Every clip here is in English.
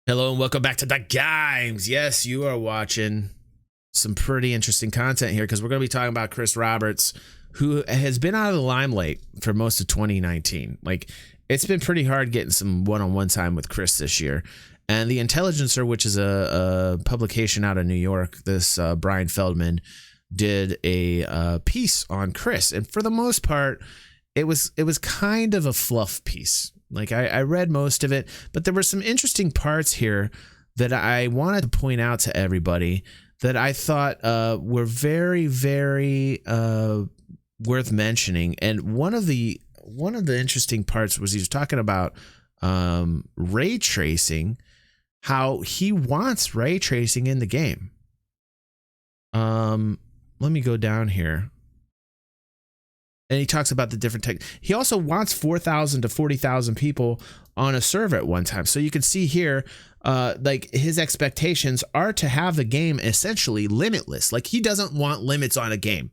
Hello and welcome back to the Games. Yes, you are watching some pretty interesting content here because we're going to be talking about Chris Roberts, who has been out of the limelight for most of 2019. Like, it's been pretty hard getting some one-on-one time with Chris this year. And The Intelligencer, which is a publication out of New York, this Brian Feldman did a piece on Chris. And for the most part, it was kind of a fluff piece. Like I read most of it, but there were some interesting parts here that I wanted to point out to everybody that I thought were very, very worth mentioning. And one of the interesting parts was he was talking about ray tracing, how he wants ray tracing in the game. Let me go down here. And he talks about the different tech. He also wants 4,000 to 40,000 people on a server at one time. So you can see here, like his expectations are to have the game essentially limitless. Like he doesn't want limits on a game.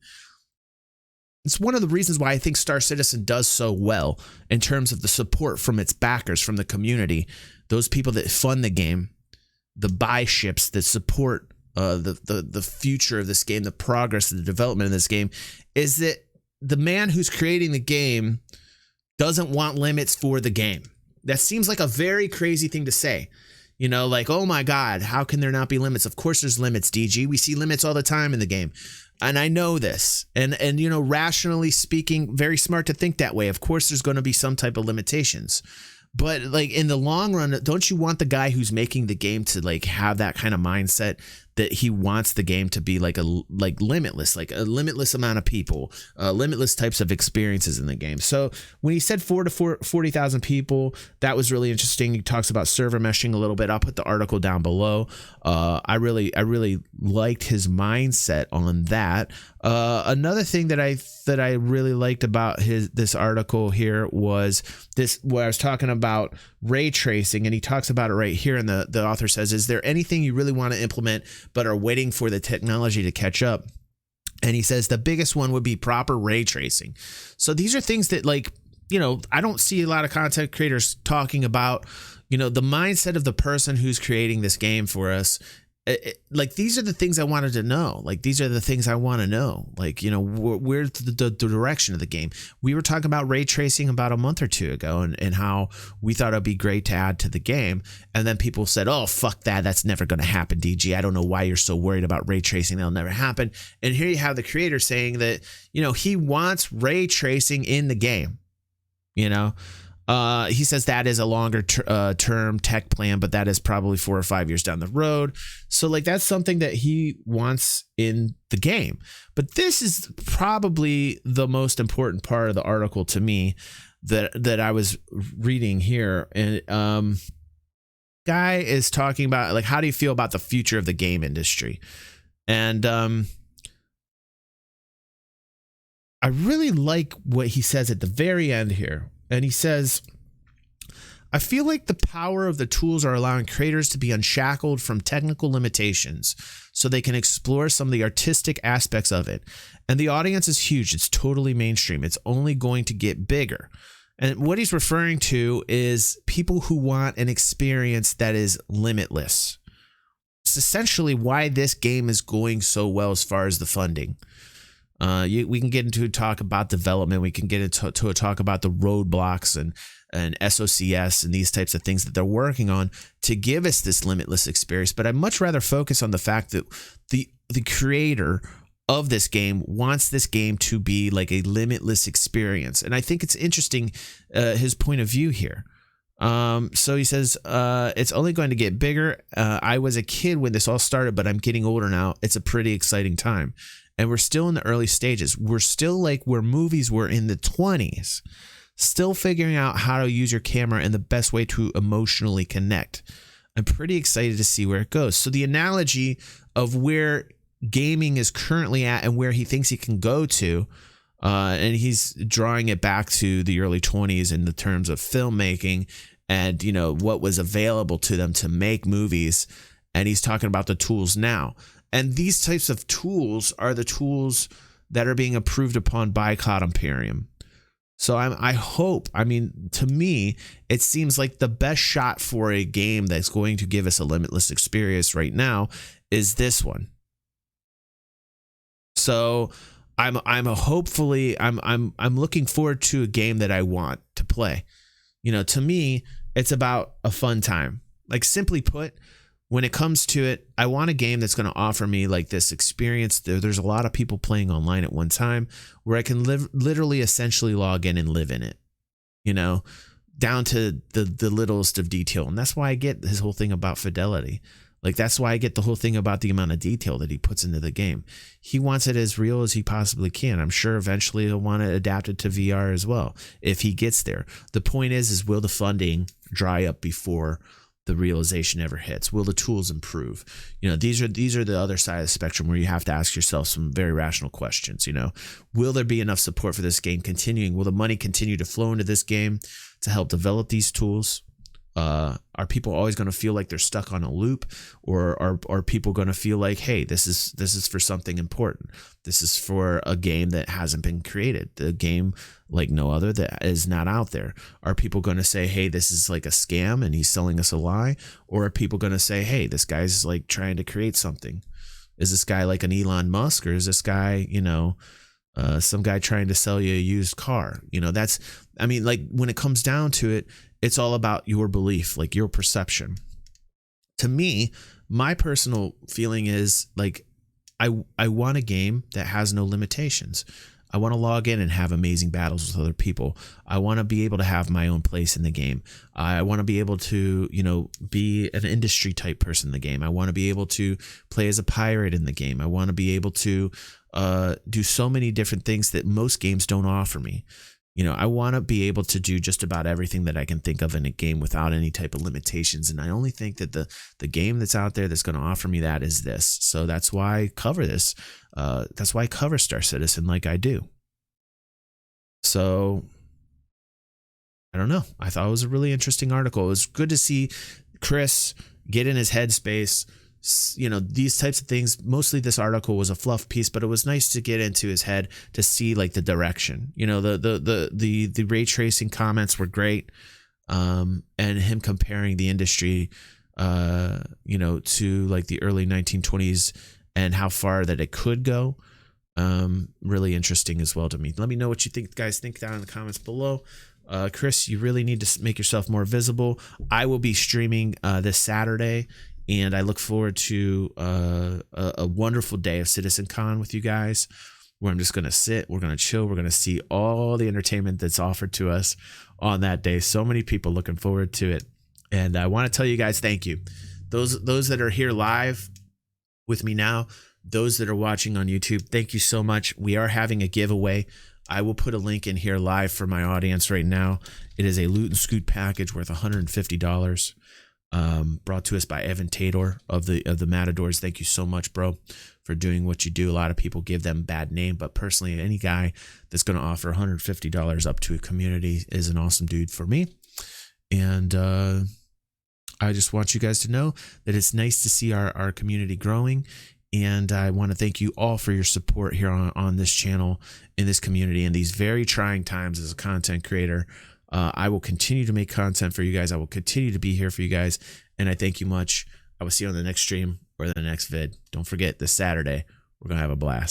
It's one of the reasons why I think Star Citizen does so well in terms of the support from its backers, from the community, those people that fund the game, the buy ships that support the future of this game, the progress of the development of this game, is that the man who's creating the game doesn't want limits for the game. That seems like a very crazy thing to say. You know, like, oh my God, how can there not be limits? Of course there's limits, DG. We see limits all the time in the game. And I know this. And you know, rationally speaking, very smart to think that way. Of course there's going to be some type of limitations. But like in the long run, don't you want the guy who's making the game to like have that kind of mindset that he wants the game to be like limitless, like a limitless amount of people, limitless types of experiences in the game. So when he said 4,000 to 40,000 people, that was really interesting. He talks about server meshing a little bit. I'll put the article down below. I really liked his mindset on that. Another thing that I really liked about this article here was this, where I was talking about ray tracing, and he talks about it right here. And the author says, is there anything you really want to implement but are waiting for the technology to catch up? And he says the biggest one would be proper ray tracing. So these are things that, like, you know, I don't see a lot of content creators talking about, you know, the mindset of the person who's creating this game for us. Like, these are the things I wanted to know. Like, these are the things I want to know. Like, you know, where's the direction of the game? We were talking about ray tracing about a month or two ago, and how we thought it'd be great to add to the game. And then people said, oh, fuck that. That's never going to happen, DG. I don't know why you're so worried about ray tracing. That'll never happen. And here you have the creator saying that, you know, he wants ray tracing in the game, you know. He says that is a longer term tech plan, but that is probably 4 or 5 years down the road. So like, that's something that he wants in the game. But this is probably the most important part of the article to me that I was reading here. And guy is talking about, like, how do you feel about the future of the game industry? And I really like what he says at the very end here. And he says, I feel like the power of the tools are allowing creators to be unshackled from technical limitations so they can explore some of the artistic aspects of it. And the audience is huge. It's totally mainstream. It's only going to get bigger. And what he's referring to is people who want an experience that is limitless. It's essentially why this game is going so well as far as the funding. We can get into talk about development. We can get into talk about the roadblocks and SOCS and these types of things that they're working on to give us this limitless experience. But I'd much rather focus on the fact that the creator of this game wants this game to be like a limitless experience. And I think it's interesting, his point of view here. So he says, it's only going to get bigger. I was a kid when this all started, but I'm getting older now. It's a pretty exciting time. And we're still in the early stages. We're still like where movies were in the 20s, still figuring out how to use your camera and the best way to emotionally connect. I'm pretty excited to see where it goes. So the analogy of where gaming is currently at and where he thinks he can go to, and he's drawing it back to the early 20s in the terms of filmmaking and, you know, what was available to them to make movies. And he's talking about the tools now. And these types of tools are the tools that are being approved upon by Cloud Imperium. So I hope, I mean, to me, it seems like the best shot for a game that's going to give us a limitless experience right now is this one. So I'm looking forward to a game that I want to play. You know, to me, it's about a fun time. Like, simply put, when it comes to it, I want a game that's going to offer me like this experience. There's a lot of people playing online at one time where I can literally essentially log in and live in it, you know, down to the littlest of detail. And that's why I get his whole thing about fidelity. Like, that's why I get the whole thing about the amount of detail that he puts into the game. He wants it as real as he possibly can. I'm sure eventually he'll want to adapt it to VR as well if he gets there. The point is will the funding dry up before the realization ever hits? Will the tools improve? You know, these are the other side of the spectrum where you have to ask yourself some very rational questions. You know, will there be enough support for this game continuing? Will the money continue to flow into this game to help develop these tools? Are people always going to feel like they're stuck on a loop, or are people going to feel like, hey, this is for something important? This is for a game that hasn't been created, the game like no other that is not out there. Are people going to say, hey, this is like a scam and he's selling us a lie? Or are people going to say, hey, this guy's like trying to create something? Is this guy like an Elon Musk, or is this guy, you know, some guy trying to sell you a used car? You know, I mean, like, when it comes down to it, it's all about your belief, like your perception. To me, my personal feeling is like, I want a game that has no limitations. I want to log in and have amazing battles with other people. I want to be able to have my own place in the game. I want to be able to, you know, be an industry type person in the game. I want to be able to play as a pirate in the game. I want to be able to do so many different things that most games don't offer me. You know, I want to be able to do just about everything that I can think of in a game without any type of limitations. And I only think that the game that's out there that's going to offer me that is this. So that's why I cover this. That's why I cover Star Citizen like I do. So I don't know. I thought it was a really interesting article. It was good to see Chris get in his headspace. You know, these types of things. Mostly this article was a fluff piece, but it was nice to get into his head to see like the direction. You know, the ray tracing comments were great, and him comparing the industry, you know, to like the early 1920s and how far that it could go. Really interesting as well to me. Let me know what you guys think down in the comments below. Chris, you really need to make yourself more visible. I will be streaming this Saturday. And I look forward to a wonderful day of CitizenCon with you guys, where I'm just going to sit, we're going to chill, we're going to see all the entertainment that's offered to us on that day. So many people looking forward to it. And I want to tell you guys, thank you. Those that are here live with me now, those that are watching on YouTube, thank you so much. We are having a giveaway. I will put a link in here live for my audience right now. It is a Loot and Scoot package worth $150. Brought to us by Evan Tator of the Matadors. Thank you so much, bro, for doing what you do. A lot of people give them a bad name, but personally, any guy that's going to offer $150 up to a community is an awesome dude for me. And I just want you guys to know that it's nice to see our community growing. And I want to thank you all for your support here on this channel, in this community, in these very trying times as a content creator. I will continue to make content for you guys. I will continue to be here for you guys. And I thank you much. I will see you on the next stream or the next vid. Don't forget, this Saturday, we're going to have a blast.